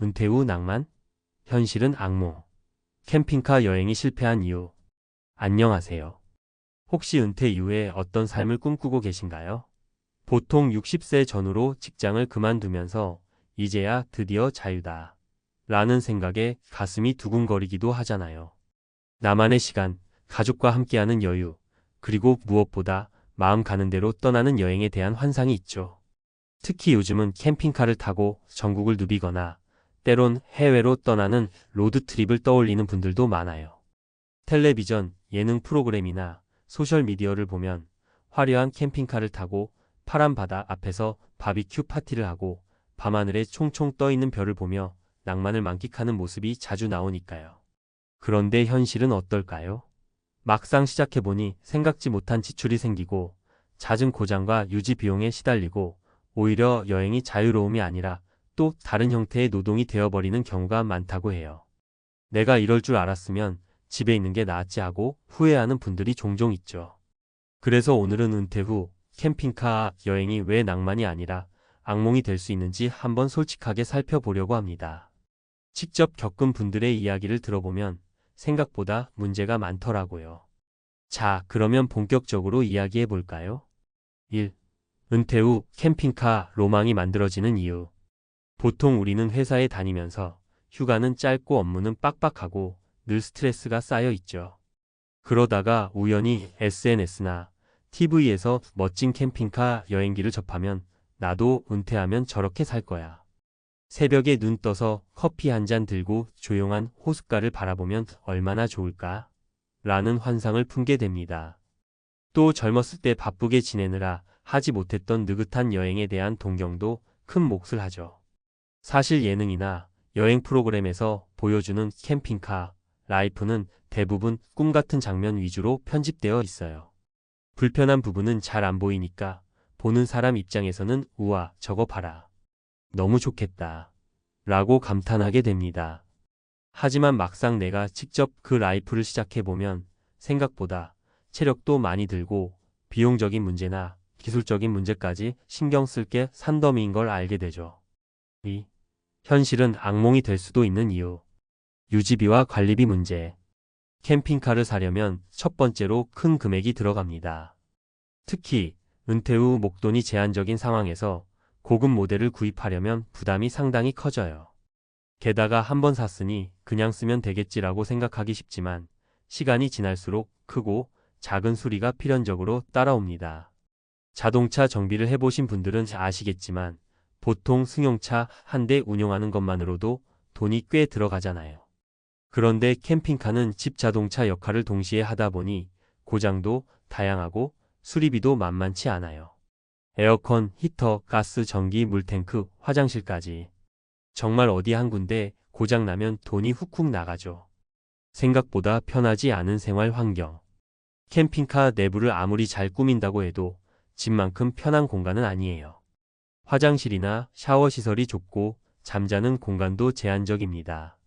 은퇴 후 낭만? 현실은 악몽. 캠핑카 여행이 실패한 이유. 안녕하세요. 혹시 은퇴 이후에 어떤 삶을 꿈꾸고 계신가요? 보통 60세 전후로 직장을 그만두면서 이제야 드디어 자유다. 라는 생각에 가슴이 두근거리기도 하잖아요. 나만의 시간, 가족과 함께하는 여유, 그리고 무엇보다 마음 가는 대로 떠나는 여행에 대한 환상이 있죠. 특히 요즘은 캠핑카를 타고 전국을 누비거나 때론 해외로 떠나는 로드트립을 떠올리는 분들도 많아요. 텔레비전, 예능 프로그램이나 소셜미디어를 보면 화려한 캠핑카를 타고 파란 바다 앞에서 바비큐 파티를 하고 밤하늘에 총총 떠있는 별을 보며 낭만을 만끽하는 모습이 자주 나오니까요. 그런데 현실은 어떨까요? 막상 시작해보니 생각지 못한 지출이 생기고 잦은 고장과 유지 비용에 시달리고 오히려 여행이 자유로움이 아니라 또 다른 형태의 노동이 되어버리는 경우가 많다고 해요. 내가 이럴 줄 알았으면 집에 있는 게 나았지 하고 후회하는 분들이 종종 있죠. 그래서 오늘은 은퇴 후 캠핑카 여행이 왜 낭만이 아니라 악몽이 될 수 있는지 한번 솔직하게 살펴보려고 합니다. 직접 겪은 분들의 이야기를 들어보면 생각보다 문제가 많더라고요. 자, 그러면 본격적으로 이야기해 볼까요? 1. 은퇴 후 캠핑카 로망이 만들어지는 이유. 보통 우리는 회사에 다니면서 휴가는 짧고 업무는 빡빡하고 늘 스트레스가 쌓여 있죠. 그러다가 우연히 SNS나 TV에서 멋진 캠핑카 여행기를 접하면 나도 은퇴하면 저렇게 살 거야. 새벽에 눈 떠서 커피 한 잔 들고 조용한 호숫가를 바라보면 얼마나 좋을까? 라는 환상을 품게 됩니다. 또 젊었을 때 바쁘게 지내느라 하지 못했던 느긋한 여행에 대한 동경도 큰 몫을 하죠. 사실 예능이나 여행 프로그램에서 보여주는 캠핑카 라이프는 대부분 꿈 같은 장면 위주로 편집되어 있어요. 불편한 부분은 잘 안 보이니까 보는 사람 입장에서는 우와, 저거 봐라. 너무 좋겠다. 라고 감탄하게 됩니다. 하지만 막상 내가 직접 그 라이프를 시작해보면 생각보다 체력도 많이 들고 비용적인 문제나 기술적인 문제까지 신경 쓸 게 산더미인 걸 알게 되죠. 이 현실은 악몽이 될 수도 있는 이유. 유지비와 관리비 문제. 캠핑카를 사려면 첫 번째로 큰 금액이 들어갑니다. 특히 은퇴 후 목돈이 제한적인 상황에서 고급 모델을 구입하려면 부담이 상당히 커져요. 게다가 한번 샀으니 그냥 쓰면 되겠지라고 생각하기 쉽지만 시간이 지날수록 크고 작은 수리가 필연적으로 따라옵니다. 자동차 정비를 해보신 분들은 아시겠지만 보통 승용차 한 대 운용하는 것만으로도 돈이 꽤 들어가잖아요. 그런데 캠핑카는 집 자동차 역할을 동시에 하다 보니 고장도 다양하고 수리비도 만만치 않아요. 에어컨, 히터, 가스, 전기, 물탱크, 화장실까지. 정말 어디 한 군데 고장 나면 돈이 훅훅 나가죠. 생각보다 편하지 않은 생활 환경. 캠핑카 내부를 아무리 잘 꾸민다고 해도 집만큼 편한 공간은 아니에요. 화장실이나 샤워 시설이 좁고 잠자는 공간도 제한적입니다.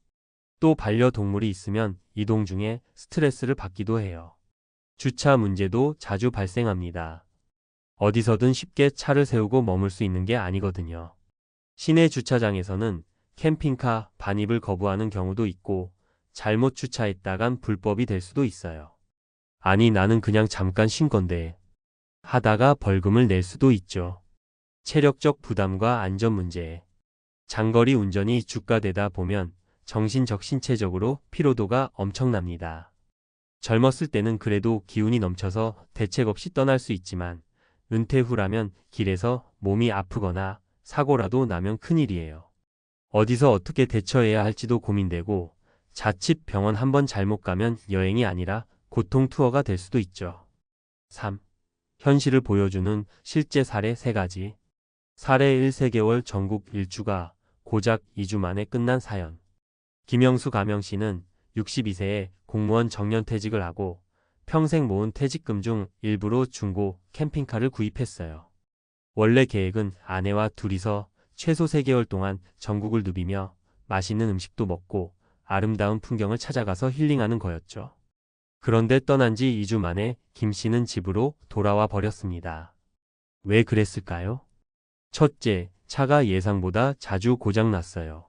또 반려동물이 있으면 이동 중에 스트레스를 받기도 해요. 주차 문제도 자주 발생합니다. 어디서든 쉽게 차를 세우고 머물 수 있는 게 아니거든요. 시내 주차장에서는 캠핑카 반입을 거부하는 경우도 있고 잘못 주차했다간 불법이 될 수도 있어요. 아니 나는 그냥 잠깐 쉰 건데 하다가 벌금을 낼 수도 있죠. 체력적 부담과 안전 문제. 장거리 운전이 주가되다 보면 정신적 신체적으로 피로도가 엄청납니다. 젊었을 때는 그래도 기운이 넘쳐서 대책 없이 떠날 수 있지만 은퇴 후라면 길에서 몸이 아프거나 사고라도 나면 큰일이에요. 어디서 어떻게 대처해야 할지도 고민되고 자칫 병원 한번 잘못 가면 여행이 아니라 고통 투어가 될 수도 있죠. 3. 현실을 보여주는 실제 사례 3가지. 사례 1. 3개월 전국 일주가 고작 2주 만에 끝난 사연. 김영수 가명씨는 62세에 공무원 정년퇴직을 하고 평생 모은 퇴직금 중 일부로 중고 캠핑카를 구입했어요. 원래 계획은 아내와 둘이서 최소 3개월 동안 전국을 누비며 맛있는 음식도 먹고 아름다운 풍경을 찾아가서 힐링하는 거였죠. 그런데 떠난 지 2주 만에 김 씨는 집으로 돌아와 버렸습니다. 왜 그랬을까요? 첫째, 차가 예상보다 자주 고장났어요.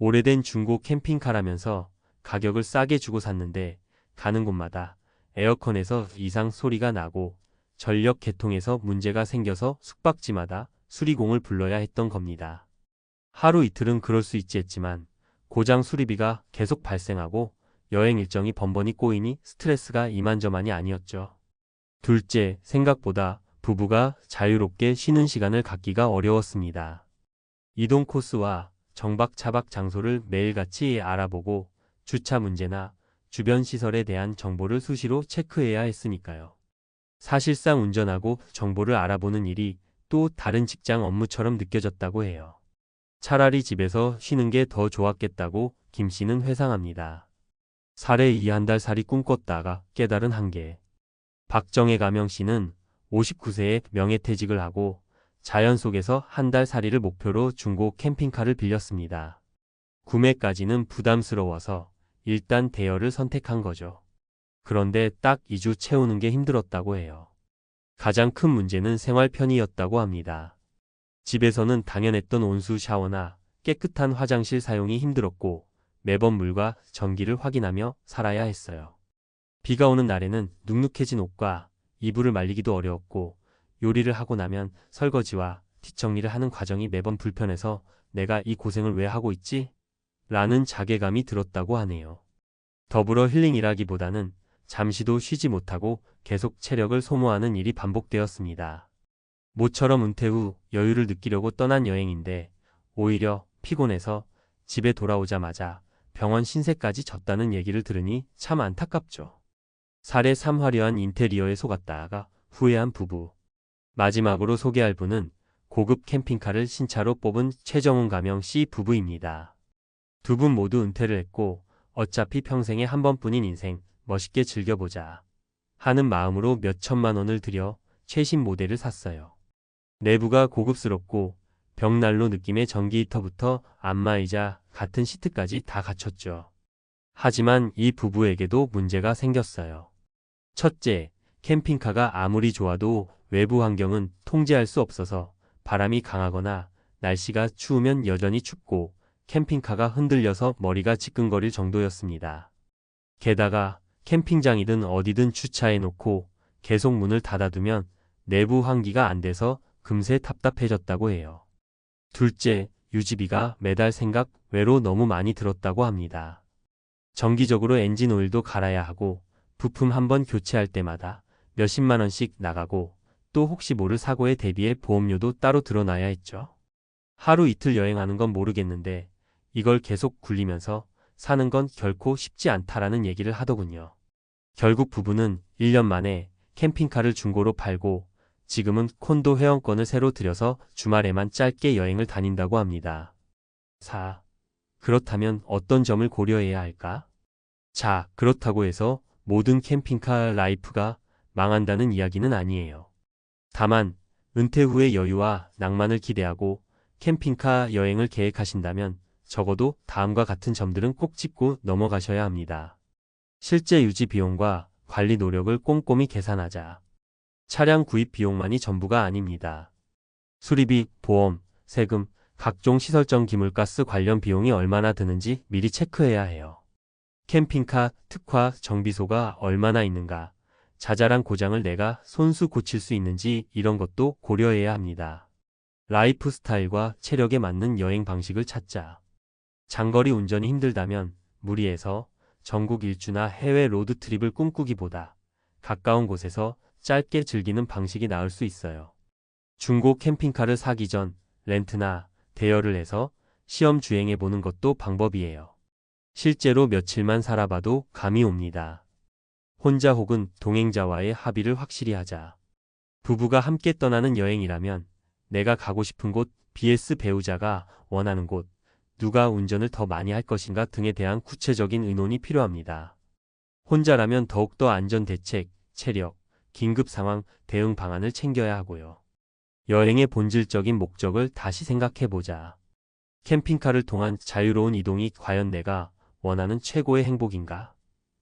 오래된 중고 캠핑카라면서 가격을 싸게 주고 샀는데 가는 곳마다 에어컨에서 이상 소리가 나고 전력 계통에서 문제가 생겨서 숙박지마다 수리공을 불러야 했던 겁니다. 하루 이틀은 그럴 수 있지 했지만 고장 수리비가 계속 발생하고 여행 일정이 번번이 꼬이니 스트레스가 이만저만이 아니었죠. 둘째, 생각보다 부부가 자유롭게 쉬는 시간을 갖기가 어려웠습니다. 이동 코스와 정박차박 장소를 매일같이 알아보고 주차 문제나 주변 시설에 대한 정보를 수시로 체크해야 했으니까요. 사실상 운전하고 정보를 알아보는 일이 또 다른 직장 업무처럼 느껴졌다고 해요. 차라리 집에서 쉬는 게 더 좋았겠다고 김 씨는 회상합니다. 사례 2. 한 달 살이 꿈꿨다가 깨달은 한계. 박정혜 가명 씨는 59세에 명예퇴직을 하고 자연 속에서 한 달 살이를 목표로 중고 캠핑카를 빌렸습니다. 구매까지는 부담스러워서 일단 대여를 선택한 거죠. 그런데 딱 2주 채우는 게 힘들었다고 해요. 가장 큰 문제는 생활 편의였다고 합니다. 집에서는 당연했던 온수 샤워나 깨끗한 화장실 사용이 힘들었고 매번 물과 전기를 확인하며 살아야 했어요. 비가 오는 날에는 눅눅해진 옷과 이불을 말리기도 어려웠고 요리를 하고 나면 설거지와 뒷정리를 하는 과정이 매번 불편해서 내가 이 고생을 왜 하고 있지? 라는 자괴감이 들었다고 하네요. 더불어 힐링이라기보다는 잠시도 쉬지 못하고 계속 체력을 소모하는 일이 반복되었습니다. 모처럼 은퇴 후 여유를 느끼려고 떠난 여행인데 오히려 피곤해서 집에 돌아오자마자 병원 신세까지 졌다는 얘기를 들으니 참 안타깝죠. 사례 3. 화려한 인테리어에 속았다가 후회한 부부. 마지막으로 소개할 분은 고급 캠핑카를 신차로 뽑은 최정훈 가명 씨 부부입니다. 두 분 모두 은퇴를 했고 어차피 평생에 한 번뿐인 인생 멋있게 즐겨보자 하는 마음으로 몇 천만 원을 들여 최신 모델을 샀어요. 내부가 고급스럽고 벽난로 느낌의 전기 히터부터 안마의자 같은 시트까지 다 갖췄죠. 하지만 이 부부에게도 문제가 생겼어요. 첫째, 캠핑카가 아무리 좋아도 외부 환경은 통제할 수 없어서 바람이 강하거나 날씨가 추우면 여전히 춥고 캠핑카가 흔들려서 머리가 지끈거릴 정도였습니다. 게다가 캠핑장이든 어디든 주차해 놓고 계속 문을 닫아두면 내부 환기가 안 돼서 금세 답답해졌다고 해요. 둘째, 유지비가 매달 생각 외로 너무 많이 들었다고 합니다. 정기적으로 엔진 오일도 갈아야 하고 부품 한번 교체할 때마다 몇십만 원씩 나가고 또 혹시 모를 사고에 대비해 보험료도 따로 들어놔야 했죠. 하루 이틀 여행하는 건 모르겠는데 이걸 계속 굴리면서 사는 건 결코 쉽지 않다라는 얘기를 하더군요. 결국 부부는 1년 만에 캠핑카를 중고로 팔고 지금은 콘도 회원권을 새로 들여서 주말에만 짧게 여행을 다닌다고 합니다. 4. 그렇다면 어떤 점을 고려해야 할까? 자, 그렇다고 해서 모든 캠핑카 라이프가 망한다는 이야기는 아니에요. 다만 은퇴 후의 여유와 낭만을 기대하고 캠핑카 여행을 계획하신다면 적어도 다음과 같은 점들은 꼭 짚고 넘어가셔야 합니다. 실제 유지 비용과 관리 노력을 꼼꼼히 계산하자. 차량 구입 비용만이 전부가 아닙니다. 수리비, 보험, 세금, 각종 시설정 기물가스 관련 비용이 얼마나 드는지 미리 체크해야 해요. 캠핑카, 특화, 정비소가 얼마나 있는가, 자잘한 고장을 내가 손수 고칠 수 있는지 이런 것도 고려해야 합니다. 라이프 스타일과 체력에 맞는 여행 방식을 찾자. 장거리 운전이 힘들다면 무리해서 전국 일주나 해외 로드트립을 꿈꾸기보다 가까운 곳에서 짧게 즐기는 방식이 나을 수 있어요. 중고 캠핑카를 사기 전 렌트나 대여를 해서 시험 주행해 보는 것도 방법이에요. 실제로 며칠만 살아봐도 감이 옵니다. 혼자 혹은 동행자와의 합의를 확실히 하자. 부부가 함께 떠나는 여행이라면 내가 가고 싶은 곳 vs 배우자가 원하는 곳, 누가 운전을 더 많이 할 것인가 등에 대한 구체적인 의논이 필요합니다. 혼자라면 더욱더 안전 대책, 체력, 긴급 상황 대응 방안을 챙겨야 하고요. 여행의 본질적인 목적을 다시 생각해보자. 캠핑카를 통한 자유로운 이동이 과연 내가 원하는 최고의 행복인가?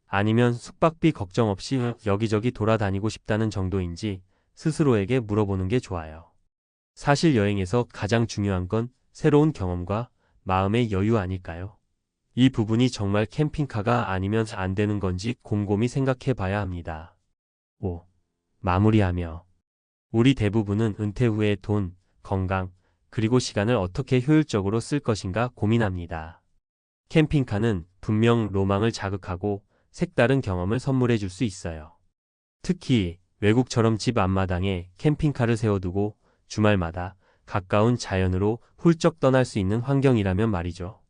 아니면 숙박비 걱정 없이 여기저기 돌아다니고 싶다는 정도인지 스스로에게 물어보는 게 좋아요. 사실 여행에서 가장 중요한 건 새로운 경험과 마음의 여유 아닐까요? 이 부분이 정말 캠핑카가 아니면 안 되는 건지 곰곰이 생각해 봐야 합니다. 5. 마무리하며 우리 대부분은 은퇴 후에 돈, 건강, 그리고 시간을 어떻게 효율적으로 쓸 것인가 고민합니다. 캠핑카는 분명 로망을 자극하고 색다른 경험을 선물해 줄 수 있어요. 특히 외국처럼 집 앞마당에 캠핑카를 세워두고 주말마다 가까운 자연으로 훌쩍 떠날 수 있는 환경이라면 말이죠.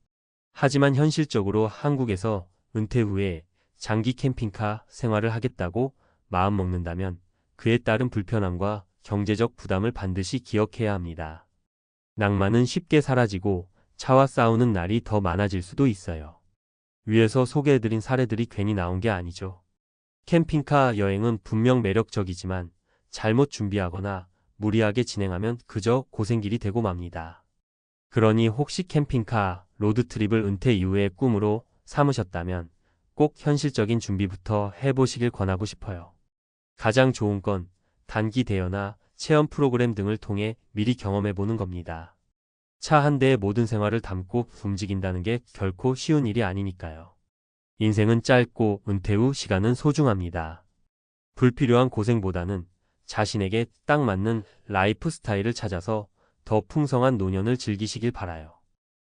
하지만 현실적으로 한국에서 은퇴 후에 장기 캠핑카 생활을 하겠다고 마음먹는다면 그에 따른 불편함과 경제적 부담을 반드시 기억해야 합니다. 낭만은 쉽게 사라지고 차와 싸우는 날이 더 많아질 수도 있어요. 위에서 소개해드린 사례들이 괜히 나온 게 아니죠. 캠핑카 여행은 분명 매력적이지만 잘못 준비하거나 무리하게 진행하면 그저 고생길이 되고 맙니다. 그러니 혹시 캠핑카, 로드트립을 은퇴 이후의 꿈으로 삼으셨다면 꼭 현실적인 준비부터 해보시길 권하고 싶어요. 가장 좋은 건 단기 대여나 체험 프로그램 등을 통해 미리 경험해보는 겁니다. 차 한 대에 모든 생활을 담고 움직인다는 게 결코 쉬운 일이 아니니까요. 인생은 짧고 은퇴 후 시간은 소중합니다. 불필요한 고생보다는 자신에게 딱 맞는 라이프 스타일을 찾아서 더 풍성한 노년을 즐기시길 바라요.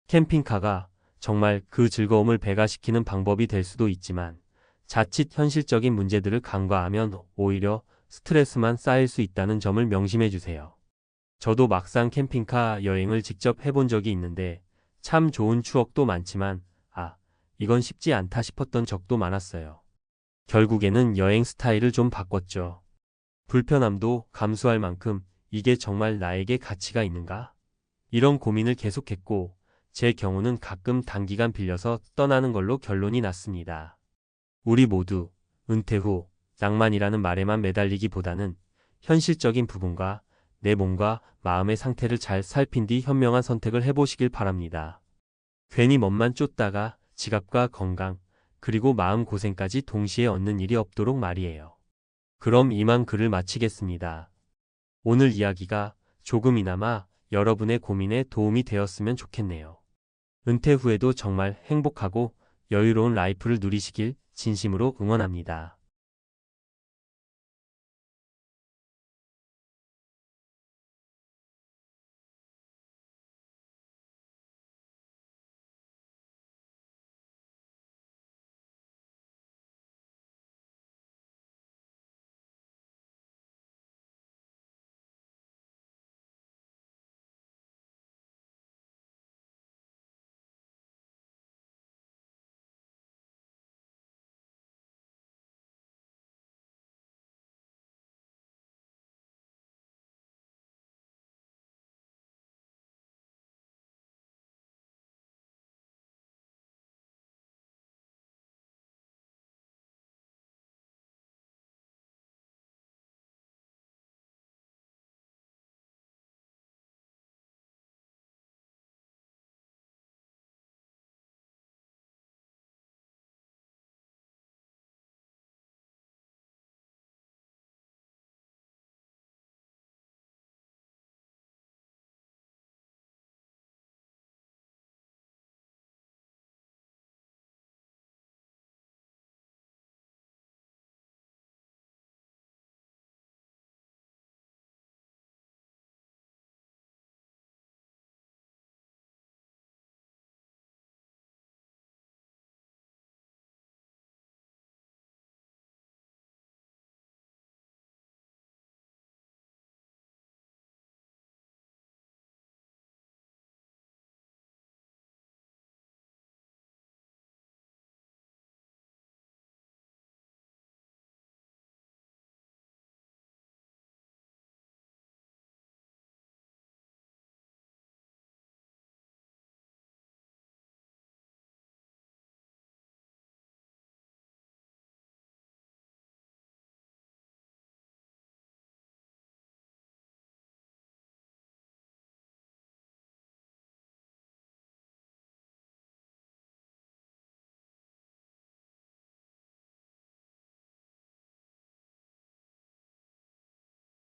캠핑카가 정말 그 즐거움을 배가시키는 방법이 될 수도 있지만 자칫 현실적인 문제들을 간과하면 오히려 스트레스만 쌓일 수 있다는 점을 명심해 주세요. 저도 막상 캠핑카 여행을 직접 해본 적이 있는데 참 좋은 추억도 많지만 이건 쉽지 않다 싶었던 적도 많았어요. 결국에는 여행 스타일을 좀 바꿨죠. 불편함도 감수할 만큼 이게 정말 나에게 가치가 있는가? 이런 고민을 계속했고 제 경우는 가끔 단기간 빌려서 떠나는 걸로 결론이 났습니다. 우리 모두 은퇴 후 낭만이라는 말에만 매달리기보다는 현실적인 부분과 내 몸과 마음의 상태를 잘 살핀 뒤 현명한 선택을 해보시길 바랍니다. 괜히 멋만 쫓다가 지갑과 건강, 그리고 마음고생까지 동시에 얻는 일이 없도록 말이에요. 그럼 이만 글을 마치겠습니다. 오늘 이야기가 조금이나마 여러분의 고민에 도움이 되었으면 좋겠네요. 은퇴 후에도 정말 행복하고 여유로운 라이프를 누리시길 진심으로 응원합니다.